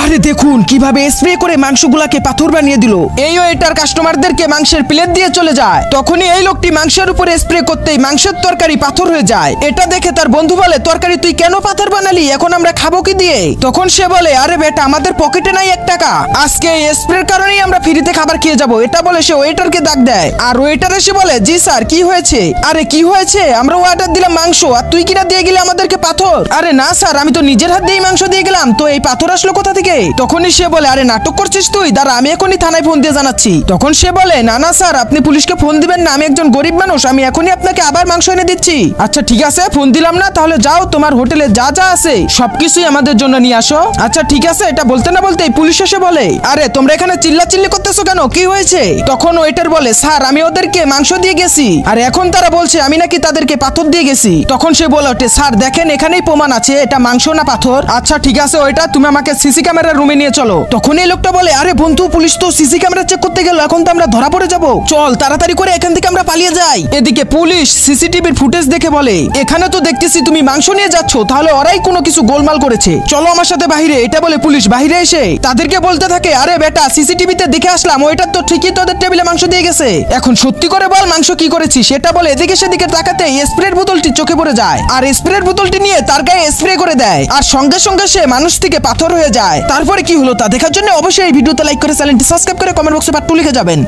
আরে দেখুন কিভাবে স্প্রে করে মাংসগুলাকে পাথর বানিয়ে দিল। এই ওয়েটার কাস্টমারদেরকে মাংসের প্লেট দিয়ে চলে যায়। তখনই এই লোকটি মাংসের উপরে স্প্রে করতেই মাংসের তরকারি পাথর হয়ে যায়। এটা দেখে তার বন্ধু বলে, তরকারি তুই কেন পাথর বানালি, এখন আমরা খাবো কি দিয়ে? তখন সে বলে, আরে বেটা আমাদের পকেটে নাই 1 টাকা, আজকে এই স্প্রের কারণেই আমরা ফ্রিতে খাবার খেয়ে যাবো। এটা বলে সে ওয়েটারকে ডাক দেয়, আর ওয়েটার এসে বলে, জি স্যার কি হয়েছে? আরে কি হয়েছে, আমরা অর্ডার দিলাম মাংস আর তুই কিনা দিয়ে গেলে আমাদেরকে পাথর। আরে না স্যার, আমি তো নিজের হাত দিয়ে মাংস দিয়ে গেলাম, তো এই পাথর আসলো কোথা থেকে? তখনই সে বলে, আরে নাটক করছিস তুই, দাঁড়া আমি এখনই থানায় ফোন দিয়ে জানাচ্ছি। তখন সে বলে, না না স্যার আপনি পুলিশকে ফোন দিবেন না, আমি একজন গরিব মানুষ, আমি এখনই আপনাকে আবার মাংস এনে দিচ্ছি। আচ্ছা ঠিক আছে, ফোন দিলাম না, তাহলে যাও তোমার হোটেলে যা যা আছে সবকিছুই আমাদের জন্য নিয়ে আসো। আচ্ছা ঠিক আছে। এটা বলতে না বলতেই পুলিশ এসে বলে, আরে তোমরা এখানে চিল্লাচিল্লি করতেছো কেন, কি হয়েছে? তখন ওয়েটার বলে, স্যার আমি ওদেরকে মাংস দিয়ে গেছি আর এখন তারা বলছে আমি নাকি তাদেরকে পাথর দিয়ে গেছি। তখন সে বলে ওঠে, স্যার দেখেন এখানেই প্রমাণ আছে এটা মাংস না পাথর। আচ্ছা ঠিক আছে ওয়েটার, তুমি আমাকে সিসি ক্যামেরার রুমে নিয়ে চলো। তখন এই লোকটা বলে, আরে বন্ধু পুলিশ তো সিসি ক্যামেরা চেক করতে গেল, এখন তো আমরা ধরা পড়ে যাব, চল তাড়াতাড়ি করে এখান থেকে আমরা পালিয়ে যাই। এদিকে পুলিশ সিসিটিভির ফুটেজ দেখে বলে, এখানে তো দেখতেছি তুমি মাংস নিয়ে যাচ্ছ, তাহলে ওরাই কোনো কিছু গোলমাল করেছে, চলো আমার সাথে বাহিরে। এটা বলে পুলিশ বাহিরে এসে তাদেরকে বলতে থাকে, আরে বেটা সিসিটিভিতে দেখে আসলাম ওইটা তো ঠিকই তোদের টেবিলে মাংস দিয়ে গেছে, এখন সত্যি করে বল মাংস কি করেছিস? সেটা বলে এদিকে সেদিকে তাকাতে স্প্রের বোতলটি চোখে পড়ে যায় আর স্প্রের বোতলটি নিয়ে তার গায়ে স্প্রে করে দেয় আর সঙ্গে সঙ্গে সে মানুষ থেকে পাথর হয়ে যায়। তারপরে কি হলো তা দেখার জন্য অবশ্যই এই ভিডিওতে লাইক করে চ্যানেলটি সাবস্ক্রাইব করে কমেন্ট বক্সে পার্ট 2 লিখে যাবেন।